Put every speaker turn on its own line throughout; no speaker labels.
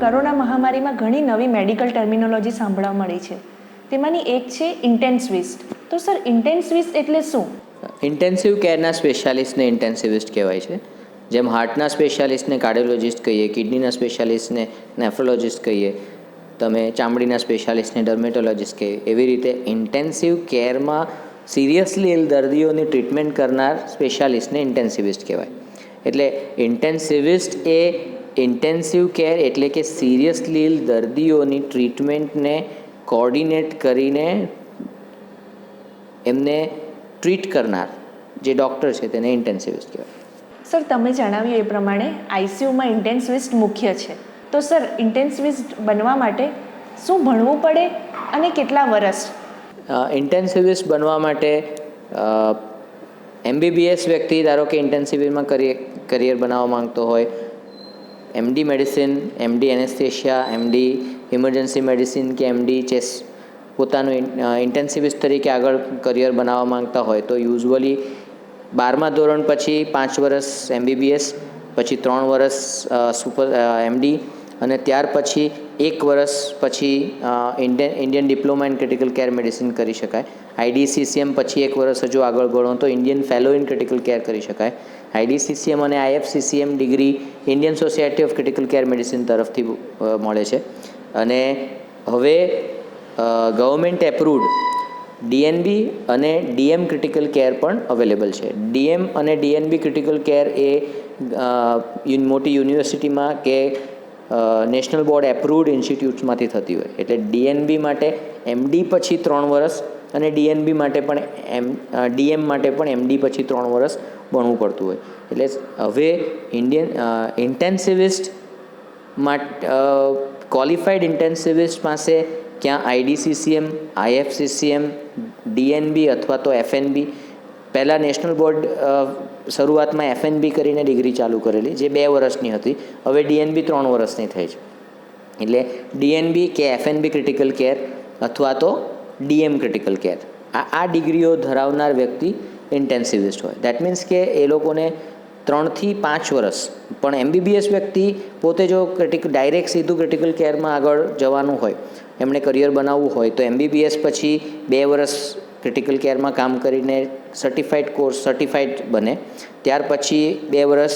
Corona મહામારીમાં ઘણી નવી મેડિકલ ટર્મિનોલોજી સાંભળવા મળી છે. તેમાંની એક છે ઇન્ટેન્સિવિસ્ટ. તો સર ઇન્ટેન્સિવિસ્ટ એટલે શું?
ઇન્ટેન્સિવ કેરના સ્પેશિયાલિસ્ટને ઇન્ટેન્સિવિસ્ટ કહેવાય છે. જેમ હાર્ટના સ્પેશિયાલિસ્ટને કાર્ડિયોલોજિસ્ટ કહીએ, કિડનીના સ્પેશિયાલિસ્ટને નેફ્રોલોજિસ્ટ કહીએ, તમે ચામડીના સ્પેશિયાલિસ્ટને ડર્મેટોલોજિસ્ટ કહીએ, એવી રીતે ઇન્ટેન્સિવ કેરમાં સિરિયસલી ઇલ દર્દીઓની ટ્રીટમેન્ટ કરનાર સ્પેશિયાલિસ્ટને ઇન્ટેન્સિવિસ્ટ કહેવાય. એટલે ઇન્ટેન્સિવિસ્ટ એ ઇન્ટેન્સિવ કેર એટલે કે સિરિયસલી ઇલ દર્દીઓની ટ્રીટમેન્ટને કોર્ડિનેટ કરીને એમને ટ્રીટ કરનાર જે ડૉક્ટર છે તેને ઇન્ટેન્સિવિસ્ટ કહેવાય.
સર, તમે જણાવ્યું એ પ્રમાણે આઈસીયુમાં ઇન્ટેન્સિવિસ્ટ મુખ્ય છે. તો સર, ઇન્ટેન્સિવિસ્ટ બનવા માટે શું ભણવું પડે અને કેટલા વર્ષ?
ઇન્ટેન્સિવિસ્ટ બનવા માટે MBBS વ્યક્તિ ધારો કે ઇન્ટેન્સિવમાં કરિયર બનાવવા માંગતો હોય, MD medicine, MD anaesthesia, MD emergency medicine કે MD ચેસ્ટ પોતાનું ઇન્ટેન્સિવિસ્ટ તરીકે આગળ કરિયર બનાવવા માંગતા હોય તો યુઝ્યુઅલી 12મા ધોરણ પછી 5 વર્ષ MBBS, પછી 3 વર્ષ MD અને ત્યાર પછી 1 વર્ષ પછી Indian diploma in critical care medicine કરી શકાય. IDCCM પછી 1 વર્ષ હજુ આગળ ભણો તો Indian fellow in critical care કરી શકાય. IDCCM અને IFCCM degree Indian society of critical care medicine તરફથી મળે છે. અને હવે ગવર્મેન્ટ એપ્રુવડ DNB અને DM ક્રિટિકલ કેર પણ અવેલેબલ છે. DM અને DNB ક્રિટિકલ કેર એ મોટી યુનિવર્સિટીમાં કે નેશનલ બોર્ડ એપ્રુવડ ઇન્સ્ટિટ્યૂટ્સમાંથી થતી હોય. એટલે DNB માટે MD પછી 3 વર્ષ અને DNB માટે પણ DM માટે પણ MD પછી 3 વર્ષ ભણવું પડતું હોય. એટલે હવે ઇન્ટેન્સિવિસ્ટ માટે ક્વોલિફાઈડ ઇન્ટેન્સિવિસ્ટ પાસે ક્યાં IDCCM, IFCCM, DNB અથવા તો FNB, પહેલાં નેશનલ બોર્ડ શરૂઆતમાં FNB કરીને ડિગ્રી ચાલુ કરેલી જે 2 વર્ષની હતી, હવે DNB 3 વર્ષની થઈ છે. એટલે DNB કે FNB ક્રિટિકલ કેર અથવા તો DM ક્રિટિકલ કેર આ ડિગ્રીઓ ધરાવનાર વ્યક્તિ ઇન્ટેન્સિવિસ્ટ હોય. દેટ મીન્સ કે એ લોકોને 3 થી 5 વર્ષ, પણ MBBS વ્યક્તિ પોતે જો ડાયરેક્ટ સીધું ક્રિટિકલ કેરમાં આગળ જવાનું હોય, એમણે કરિયર બનાવવું હોય તો MBBS પછી 2 વર્ષ ક્રિટિકલ કેરમાં કામ કરીને સર્ટિફાઈડ બને. ત્યાર પછી 2 વર્ષ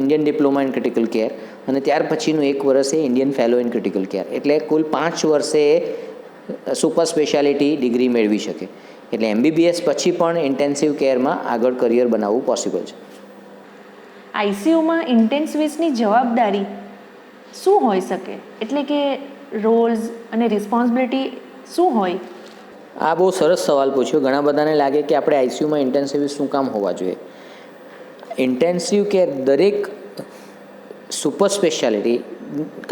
Indian diploma in critical care અને ત્યાર પછીનું 1 વર્ષ એ Indian fellow in critical care. એટલે કુલ 5 વર્ષે એ સુપર સ્પેશિયાલિટી ડિગ્રી મેળવી શકે. એટલે MBBS પછી પણ ઇન્ટેન્સિવ કેરમાં આગળ કરિયર બનાવવું પોસિબલ છે.
આઈસીયુમાં ઇન્ટેન્સિવિસ્ટની જવાબદારી શું હોઈ શકે? એટલે કે રોલ્સ અને રિસ્પોન્સિબિલિટી શું હોય?
આ બહુ સરસ સવાલ પૂછ્યો. ઘણા બધાને લાગે કે આપણે આઈસીયુમાં ઇન્ટેન્સિવિસ્ટ શું કામ હોવા જોઈએ. ઇન્ટેન્સિવ કેર દરેક super speciality,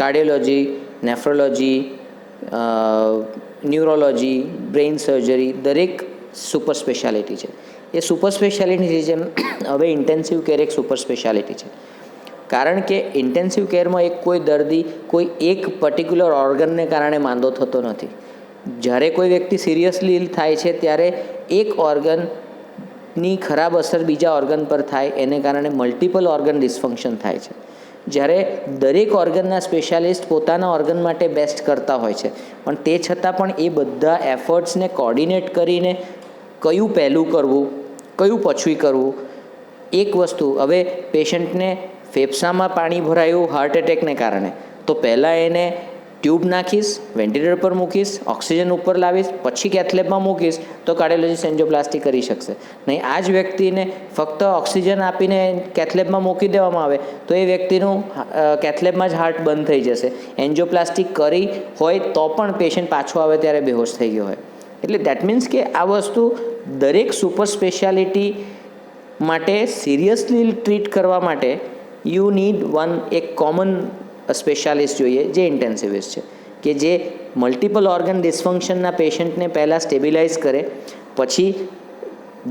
cardiology, nephrology, neurology, brain surgery, દરેક સુપર સ્પેશિયાલિટી છે. એ સુપર સ્પેશિયાલિટીની જેમ હવે ઇન્ટેન્સિવ કેર એક સુપર સ્પેશિયાલિટી છે. કારણ કે ઇન્ટેન્સિવ કેરમાં કોઈ દર્દી કોઈ એક પર્ટિક્યુલર ઓર્ગનને કારણે માંદો થતો નથી. જ્યારે કોઈ વ્યક્તિ સિરિયસલી ઇલ થાય છે ત્યારે એક ઓર્ગનની ખરાબ અસર બીજા ઓર્ગન પર થાય, એને કારણે મલ્ટિપલ ઓર્ગન ડિસફંક્શન થાય છે. જ્યારે દરેક ઓર્ગનના સ્પેશિયાલિસ્ટ પોતાના ઓર્ગન માટે બેસ્ટ કરતા હોય છે, પણ તે છતાં પણ એ બધા એફર્ટ્સને કોર્ડિનેટ કરીને કયું પહેલું કરવું, કયું પછું કરવું, એક વસ્તુ હવે પેશન્ટને ફેફસામાં પાણી ભરાયું હાર્ટ એટેકને કારણે, તો પહેલાં એને ટ્યુબ નાખીશ, વેન્ટિલેટર પર મૂકીશ, ઓક્સિજન ઉપર લાવીશ, પછી કેથલેબમાં મૂકીશ તો કાર્ડિયોલોજિસ્ટ એન્જિયોપ્લાસ્ટી કરી શકશે. નહીં આ જ વ્યક્તિને ફક્ત ઓક્સિજન આપીને કેથલેબમાં મૂકી દેવામાં આવે તો એ વ્યક્તિનું કેથલેબમાં જ હાર્ટ બંધ થઈ જશે. એન્જિયોપ્લાસ્ટી કરી હોય તો પણ પેશન્ટ પાછો આવે ત્યારે બેહોશ થઈ ગયો હોય. એટલે દેટ મીન્સ કે આ વસ્તુ દરેક સુપર સ્પેશિયાલિટી માટે સિરિયસલી ટ્રીટ કરવા માટે યુ નીડ એક કોમન સ્પેશિયાલિસ્ટ જોઈએ જે ઇન્ટેન્સિવિસ્ટ છે, કે જે મલ્ટિપલ ઓર્ગન ડિસફંક્શનના પેશન્ટને પહેલાં સ્ટેબિલાઇઝ કરે, પછી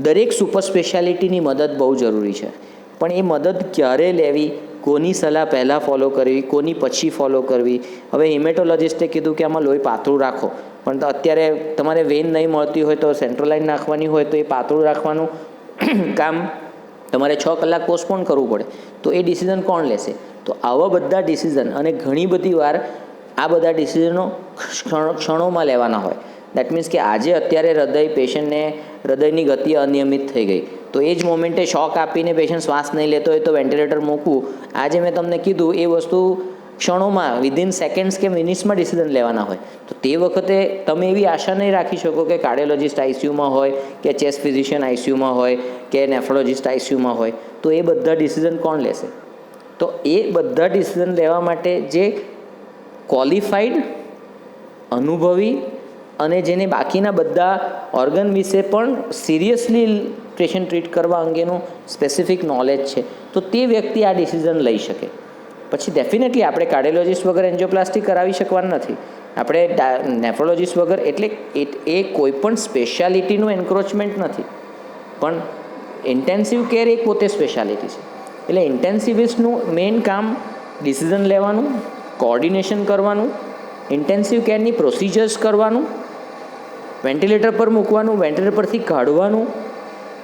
દરેક સુપર સ્પેશિયાલિટીની મદદ બહુ જરૂરી છે. પણ એ મદદ ક્યારે લેવી, કોની સલાહ પહેલાં ફોલો કરવી, કોની પછી ફોલો કરવી. હવે હિમેટોલોજિસ્ટે કીધું કે આમાં લોહી પાતળું રાખો, પણ અત્યારે તમારે વેન નહીં મળતી હોય તો સેન્ટ્રલ લાઇન નાખવાની હોય તો એ પાતળું રાખવાનું કામ તમારે 6 કલાક પોસ્ટપોન કરવું પડે, તો એ ડિસિઝન કોણ લેશે? તો આવા બધા ડિસિઝન, અને ઘણી બધી વાર આ બધા ડિસિઝનો ક્ષણોમાં લેવાના હોય. દેટ મીન્સ કે આજે અત્યારે પેશન્ટને હૃદયની ગતિ અનિયમિત થઈ ગઈ, તો એ જ મોમેન્ટે શોક આપીને પેશન્ટ શ્વાસ નહીં લેતો હોય તો વેન્ટિલેટર મૂકવું, આજે મેં તમને કીધું એ વસ્તુ ક્ષણોમાં, વિધિન સેકન્ડ્સ કે મિનિટ્સમાં ડિસિઝન લેવાના હોય. તો તે વખતે તમે એવી આશા નહીં રાખી શકો કે કાર્ડિયોલોજિસ્ટ આઈસીયુમાં હોય, કે ચેસ્ટ ફિઝિશિયન આઈસીયુમાં હોય, કે નેફ્રોલોજિસ્ટ આઈસીયુમાં હોય, તો એ બધા ડિસિઝન કોણ લેશે? તો એ બધા ડિસિઝન લેવા માટે જે ક્વોલિફાઈડ, અનુભવી અને જેને બાકીના બધા ઓર્ગન વિશે પણ સિરિયસલી પેશન્ટ ટ્રીટ કરવા અંગેનું સ્પેસિફિક નોલેજ છે, તો તે વ્યક્તિ આ ડિસિઝન લઈ શકે. પછી ડેફિનેટલી આપણે કાર્ડિયોલોજિસ્ટ વગર એન્જિયોપ્લાસ્ટી કરાવી શકવાનું નથી, આપણે નેફ્રોલોજિસ્ટ વગર, એટલે એ કોઈ પણ સ્પેશિયાલિટીનું એન્ક્રોચમેન્ટ નથી, પણ ઇન્ટેન્સિવ કેર એક પોતે સ્પેશિયાલિટી છે. એટલે ઇન્ટેન્સિવિસ્ટનું મેઇન કામ ડિસિઝન લેવાનું, કોઓર્ડિનેશન કરવાનું, ઇન્ટેન્સિવ કેરની પ્રોસિજર્સ કરવાનું, વેન્ટિલેટર પર મૂકવાનું, વેન્ટિલેટર પરથી કાઢવાનું,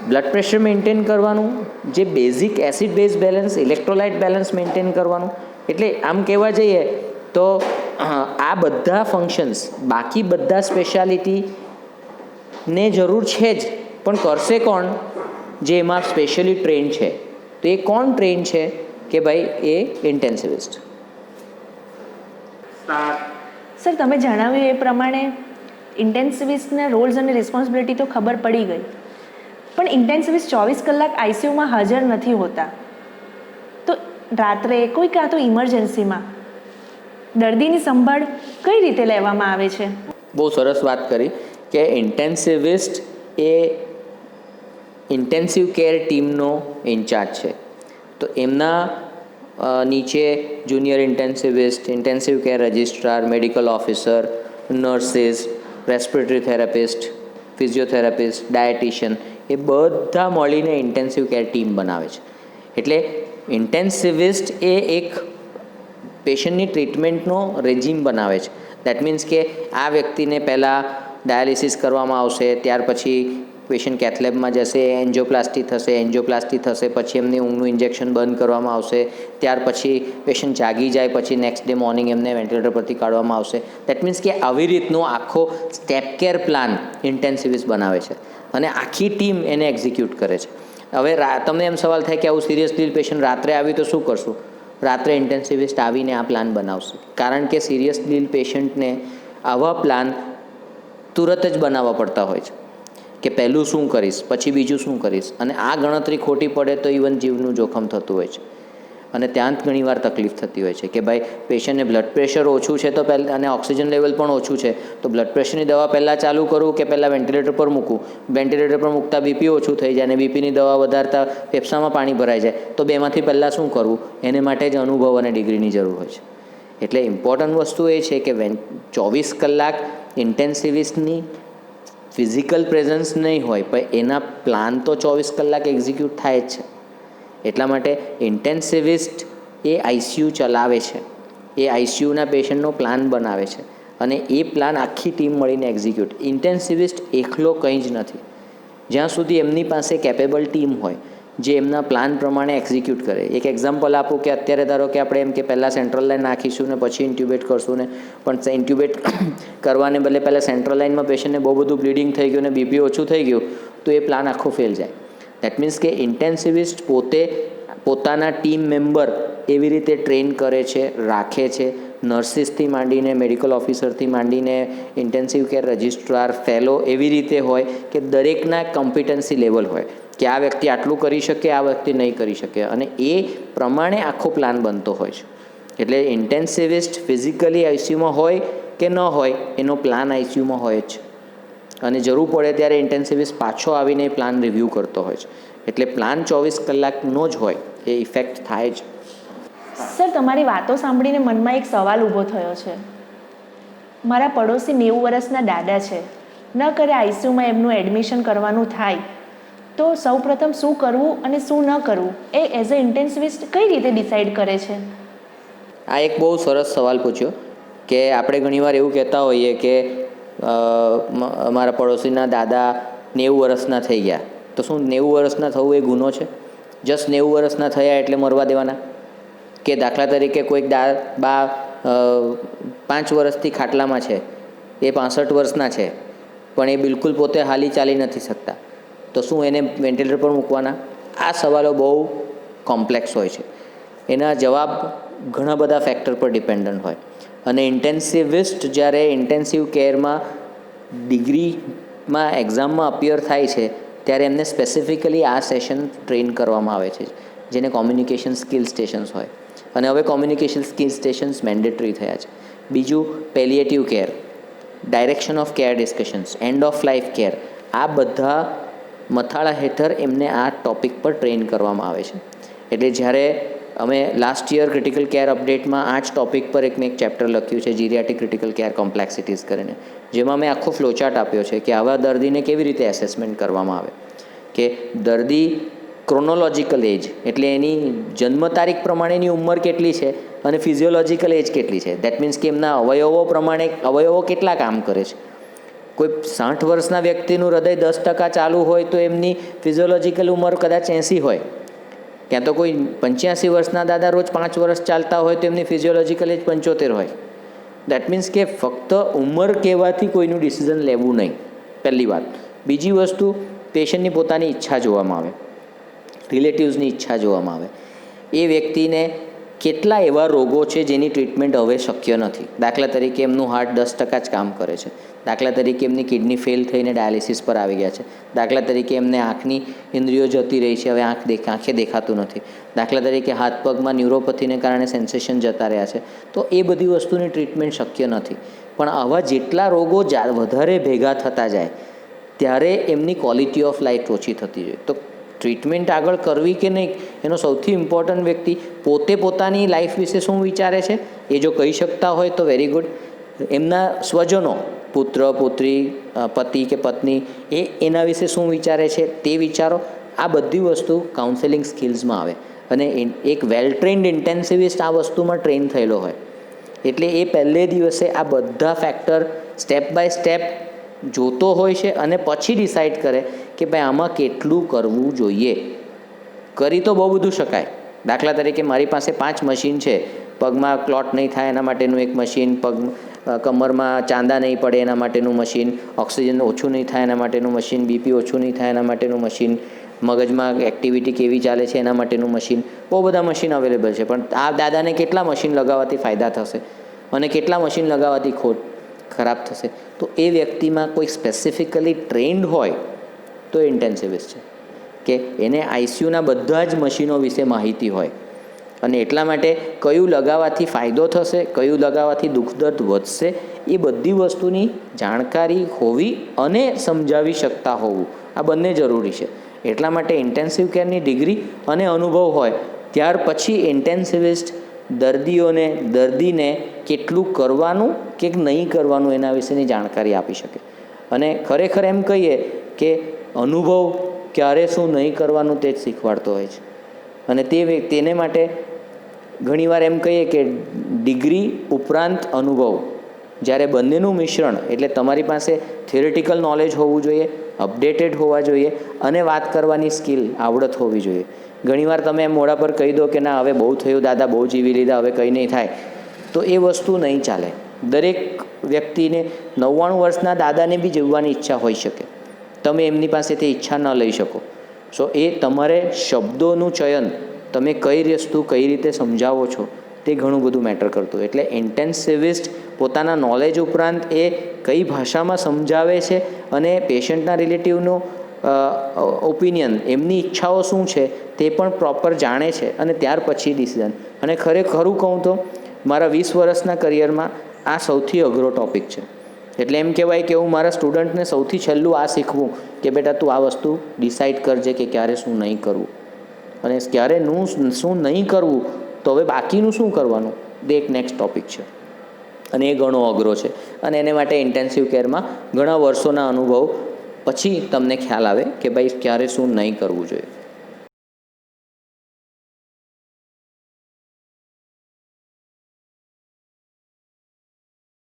બ્લડ પ્રેશર મેન્ટેન કરવાનું, જે basic acid base balance, electrolyte balance maintain કરવાનું. એટલે આમ કહેવા જઈએ તો આ બધા ફંક્શન્સ, બાકી બધા સ્પેશિયાલિટીને જરૂર છે જ, પણ કરશે કોણ? જે એમાં સ્પેશિયલી ટ્રેન છે. તો એ કોણ ટ્રેન છે? કે ભાઈ એ ઇન્ટેન્સિવિસ્ટ.
સર, તમે જણાવ્યું એ પ્રમાણે ઇન્ટેન્સિવિસ્ટના રોલ્સ અને રિસ્પોન્સિબિલિટી તો ખબર પડી ગઈ, પણ ઇન્ટેન્સિવિસ્ટ 24 કલાક આઈસીયુમાં હાજર નથી હોતા. તો રાત્રે કોઈ કાં તો ઇમરજન્સીમાં દર્દીની સંભાળ કઈ રીતે લેવામાં આવે છે?
બહુ સરસ વાત કરી કે ઇન્ટેન્સિવિસ્ટ એ ઇન્ટેન્સિવ કેર ટીમનો ઇન્ચાર્જ છે. તો એમના નીચે junior intensivist, intensive care registrar, medical officer, nurses, respiratory therapist, physiotherapist, dietitian, એ બધા મળીને ઇન્ટેન્સિવ કેર ટીમ બનાવે છે. એટલે ઇન્ટેન્સિવિસ્ટ એ એક પેશન્ટની ટ્રીટમેન્ટનો રેજિમ બનાવે છે. દેટ મીન્સ કે આ વ્યક્તિને પહેલાં ડાયાલિસિસ કરવામાં આવશે, ત્યાર પછી પેશન્ટ કેથલેબમાં જશે, એન્જિયોપ્લાસ્ટી થશે, પછી એમની ઊંઘનું ઇન્જેક્શન બંધ કરવામાં આવશે, ત્યાર પછી પેશન્ટ જાગી જાય પછી નેક્સ્ટ ડે મોર્નિંગ એમને વેન્ટિલેટર પરથી કાઢવામાં આવશે. દેટ મીન્સ કે આવી રીતનો આખો સ્ટેપ કેર પ્લાન ઇન્ટેન્સિવિસ્ટ બનાવે છે અને આખી ટીમ એને એક્ઝિક્યુટ કરે છે. હવે તમને એમ સવાલ થાય કે આવું સિરિયસલી પેશન્ટ રાત્રે આવી તો શું કરશું? રાત્રે ઇન્ટેન્સિવિસ્ટ આવીને આ પ્લાન બનાવશે, કારણ કે સિરિયસ ડીલ પેશન્ટને આવા પ્લાન તુરત જ બનાવવા પડતા હોય છે કે પહેલું શું કરીશ, પછી બીજું શું કરીશ, અને આ ગણતરી ખોટી પડે તો ઇવન જીવનું જોખમ થતું હોય છે. અને ત્યાં જ ઘણીવાર તકલીફ થતી હોય છે કે ભાઈ પેશન્ટને બ્લડ પ્રેશર ઓછું છે તો પહેલાં, અને ઓક્સિજન લેવલ પણ ઓછું છે, તો બ્લડ પ્રેશરની દવા પહેલાં ચાલુ કરું કે પહેલાં વેન્ટિલેટર પર મૂકું? વેન્ટિલેટર પર મૂકતા બીપી ઓછું થઈ જાય અને બીપીની દવા વધારતા ફેફસામાં પાણી ભરાઈ જાય, તો બેમાંથી પહેલાં શું કરવું? એને માટે જ અનુભવ અને ડિગ્રીની જરૂર હોય છે. એટલે ઇમ્પોર્ટન્ટ વસ્તુ એ છે કે 24 કલાક ઇન્ટેન્સિવિસ્ટની ફિઝિકલ પ્રેઝન્સ નહીં હોય, પણ એના પ્લાન તો 24 કલાક એક્ઝિક્યુટ થાય જ છે. એટલા માટે ઇન્ટેન્સિવિસ્ટ એ આઈસીયુ ચલાવે છે, એ આઈસીયુના પેશન્ટનો પ્લાન બનાવે છે, અને એ પ્લાન આખી ટીમ મળીને એક્ઝિક્યુટ. ઇન્ટેન્સિવિસ્ટ એકલો કંઈ જ નથી, જ્યાં સુધી એમની પાસે કેપેબલ ટીમ હોય જે એમના પ્લાન પ્રમાણે એક્ઝિક્યુટ કરે. એક એક્ઝામ્પલ આપું કે અત્યારે ધારો કે આપણે એમ કે પહેલાં સેન્ટ્રલ લાઇન નાખીશું ને પછી ઇન્ટ્યુબેટ કરશું ને, પણ ઇન્ટ્યુબેટ કરવાને બદલે પહેલાં સેન્ટ્રલ લાઇનમાં પેશન્ટને બહુ બધું બ્લીડિંગ થઈ ગયું ને બીપી ઓછું થઈ ગયું, તો એ પ્લાન આખો ફેલ જાય. દેટ મીન્સ કે ઇન્ટેન્સિવિસ્ટ પોતે પોતાના ટીમ મેમ્બર એવી રીતે ટ્રેન કરે છે, રાખે છે. નર્સિસથી માંડીને મેડિકલ ઓફિસરથી માંડીને ઇન્ટેન્સિવ કેર રજિસ્ટ્રાર, ફેલો એવી રીતે હોય કે દરેકના કોમ્પિટન્સી લેવલ હોય કે આ વ્યક્તિ આટલું કરી શકે, આ વ્યક્તિ નહીં કરી શકે, અને એ પ્રમાણે આખો પ્લાન બનતો હોય છે. એટલે ઇન્ટેન્સિવિસ્ટ ફિઝિકલી આઈસીયુમાં હોય કે ન હોય, એનો પ્લાન આઈસીયુમાં હોય જ, અને જરૂર પડે ત્યારે ઇન્ટેન્સિવિસ્ટ પાછો આવીને એ પ્લાન રિવ્યૂ કરતો હોય છે. એટલે પ્લાન 24 કલાકનો જ હોય, એ ઇફેક્ટ થાય જ.
સર, તમારી વાતો સાંભળીને મનમાં એક સવાલ ઊભો થયો છે. મારા પડોશી 90 વર્ષના દાદા છે, ન કરે આઈસીયુમાં એમનું એડમિશન કરવાનું થાય, તો સૌપ્રથમ શું કરવું અને શું ન કરવું એ એઝ અ ઇન્ટેન્સિવિસ્ટ કઈ રીતે ડિસાઈડ કરે છે?
આ એક બહુ સરસ સવાલ પૂછ્યો કે આપણે ઘણીવાર એવું કહેતા હોઈએ કે અમારા પડોશીના દાદા 90 વર્ષના થઈ ગયા, તો શું 90 વર્ષના થવું એ ગુનો છે? જસ્ટ 90 વર્ષના થયા એટલે મરવા દેવાના? કે દાખલા તરીકે કોઈક બા 5 વર્ષથી ખાટલામાં છે, એ 65 વર્ષના છે, પણ એ બિલકુલ પોતે હાલી ચાલી નથી શકતા, તો શું એને વેન્ટિલેટર પર મૂકવાના? આ સવાલો બહુ કોમ્પ્લેક્સ હોય છે. એના જવાબ ઘણા બધા ફેક્ટર પર ડિપેન્ડન્ટ હોય. અને ઇન્ટેન્સિવિસ્ટ જ્યારે ઇન્ટેન્સિવ કેરમાં ડિગ્રીમાં એક્ઝામમાં અપિયર થાય છે ત્યારે એમને સ્પેસિફિકલી આ સેશન ટ્રેન કરવામાં આવે છે, જેને કોમ્યુનિકેશન સ્કિલ સ્ટેશન્સ હોય. અને હવે કોમ્યુનિકેશન સ્કિલ સ્ટેશન્સ મેન્ડેટરી થયા છે. બીજું palliative care, direction of care discussions, end of life care, આ બધા મથાળા હેઠળ એમને આ ટૉપિક પર ટ્રેન કરવામાં આવે છે. એટલે જ્યારે અમે લાસ્ટ યર ક્રિટિકલ કેર અપડેટમાં આ જ ટૉપિક પર મેં એક ચેપ્ટર લખ્યું છે, જીરિયાટિક ક્રિટિકલ કેર કોમ્પ્લેક્સિટીઝ કરીને, જેમાં મેં આખો ફ્લોચાર્ટ આપ્યો છે કે આવા દર્દીને કેવી રીતે એસેસમેન્ટ કરવામાં આવે. કે દર્દી ક્રોનોલોજીકલ એજ એટલે એની જન્મ તારીખ પ્રમાણેની ઉંમર કેટલી છે અને ફિઝિયોલોજીકલ એજ કેટલી છે. દેટ મીન્સ કે એમના અવયવો પ્રમાણે અવયવો કેટલા કામ કરે છે. કોઈ 60 વર્ષના વ્યક્તિનું હૃદય 10% ચાલુ હોય તો એમની ફિઝિયોલોજીકલ ઉંમર કદાચ 80 હોય. ક્યાં તો કોઈ 85 વર્ષના દાદા રોજ 5 વર્ષ ચાલતા હોય તો એમની ફિઝિયોલોજીકલ એજ 75 હોય. દેટ મીન્સ કે ફક્ત ઉંમર કહેવાથી કોઈનું ડિસિઝન લેવું નહીં, પહેલી વાત. બીજી વસ્તુ, પેશન્ટની પોતાની ઈચ્છા જોવામાં આવે, રિલેટિવ્સની ઈચ્છા જોવામાં આવે. એ વ્યક્તિને કેટલા એવા રોગો છે જેની ટ્રીટમેન્ટ હવે શક્ય નથી. દાખલા તરીકે એમનું હાર્ટ 10% જ કામ કરે છે. દાખલા તરીકે એમની કિડની ફેલ થઈને ડાયાલિસિસ પર આવી ગયા છે. દાખલા તરીકે એમને આંખની ઇન્દ્રિયો જતી રહી છે, હવે આંખે દેખાતું નથી. દાખલા તરીકે હાથ પગમાં ન્યુરોપથીને કારણે સેન્સેશન જતા રહ્યા છે. તો એ બધી વસ્તુની ટ્રીટમેન્ટ શક્ય નથી. પણ આવા જેટલા રોગો વધારે ભેગા થતા જાય ત્યારે એમની ક્વોલિટી ઓફ લાઈફ ઓછી થતી જાય. તો ટ્રીટમેન્ટ આગળ કરવી કે નહીં, એનો સૌથી ઇમ્પોર્ટન્ટ વ્યક્તિ પોતે પોતાની લાઈફ વિશે શું વિચારે છે, એ જો કહી શકતા હોય તો વેરી ગુડ. એમના સ્વજનો, પુત્ર પુત્રી, પતિ કે પત્ની, એના વિશે શું વિચારે છે તે વિચારો. આ બધી વસ્તુ કાઉન્સેલિંગ સ્કિલ્સમાં આવે. અને એક વેલ ટ્રેન્ડ ઇન્ટેન્સિવિસ્ટ આ વસ્તુમાં ટ્રેન થયેલો હોય એટલે એ પહેલે દિવસે આ બધા ફેક્ટર સ્ટેપ બાય સ્ટેપ જોતો હોય છે અને પછી ડિસાઇડ કરે કે ભાઈ આમાં કેટલું કરવું જોઈએ. કરી તો બહુ બધું શકાય. દાખલા તરીકે મારી પાસે 5 મશીન છે, પગમાં ક્લોટ નહીં થાય એના માટેનું એક મશીન, કમરમાં ચાંદા નહીં પડે એના માટેનું મશીન, ઓક્સિજન ઓછું નહીં થાય એના માટેનું મશીન, બીપી ઓછું નહીં થાય એના માટેનું મશીન, મગજમાં એક્ટિવિટી કેવી ચાલે છે એના માટેનું મશીન. બહુ બધા મશીન અવેલેબલ છે. પણ આ દાદાને કેટલા મશીન લગાવવાથી ફાયદા થશે અને કેટલા મશીન લગાવવાથી ખરાબ થશે? તો એ વ્યક્તિમાં કોઈ સ્પેસિફિકલી ટ્રેન્ડ હોય તો એ ઇન્ટેન્સિવિસ્ટ છે, કે એને આઈસીયુના બધા જ મશીનો વિશે માહિતી હોય અને એટલા માટે કયું લગાવવાથી ફાયદો થશે, કયું લગાવવાથી દુઃખ દર્દ વધશે, એ બધી વસ્તુની જાણકારી હોવી અને સમજાવી શકતા હોવું, આ બંને જરૂરી છે. એટલા માટે ઇન્ટેન્સિવ કેરની ડિગ્રી અને અનુભવ હોય ત્યાર પછી ઇન્ટેન્સિવિસ્ટ દર્દીને કેટલું કરવાનું કે નહીં કરવાનું એના વિશેની જાણકારી આપી શકે. અને ખરેખર એમ કહીએ કે અનુભવ ક્યારે શું નહીં કરવાનું તે જ શીખવાડતો હોય છે. અને તેને માટે ઘણીવાર એમ કહીએ કે ડિગ્રી ઉપરાંત અનુભવ, જ્યારે બંનેનું મિશ્રણ, એટલે તમારી પાસે થિયરિટિકલ નોલેજ હોવું જોઈએ, અપડેટેડ હોવા જોઈએ અને વાત કરવાની સ્કિલ, આવડત હોવી જોઈએ. ઘણીવાર તમે એમ મોઢા પર કહી દો કે ના હવે બહુ થયું દાદા, બહુ જીવી લીધા, હવે કંઈ નહીં થાય, તો એ વસ્તુ નહીં ચાલે. દરેક વ્યક્તિને 99 વર્ષના દાદાને બી જીવવાની ઈચ્છા હોઈ શકે. તમે એમની પાસેથી ઈચ્છા ન લઈ શકો. સો એ તમારે શબ્દોનું ચયન, તમે કઈ વસ્તુ કઈ રીતે સમજાવો છો તે ઘણું બધું મેટર કરતું. એટલે ઇન્ટેન્સિવિસ્ટ પોતાના નોલેજ ઉપરાંત એ કઈ ભાષામાં સમજાવે છે અને પેશન્ટના રિલેટિવનું ઓપિનિયન, એમની ઈચ્છાઓ શું છે તે પણ પ્રોપર જાણે છે અને ત્યાર પછી ડિસિઝન. અને ખરું કહું તો મારા 20 વર્ષના કરિયરમાં આ સૌથી અઘરો ટૉપિક છે. એટલે એમ કહેવાય કે હું મારા સ્ટુડન્ટને સૌથી છેલ્લું આ શીખવું કે બેટા તું આ વસ્તુ ડિસાઇડ કરજે કે ક્યારે શું નહીં કરવું, અને ક્યારે શું નહીં કરવું તો હવે બાકીનું શું કરવાનું, તે એક નેક્સ્ટ ટૉપિક છે અને એ ઘણો અઘરો છે. અને એને માટે ઇન્ટેન્સિવ કેરમાં ઘણા વર્ષોના અનુભવ પછી તમને ખ્યાલ આવે કે ભાઈ ક્યારે શું નહીં કરવું જોઈએ.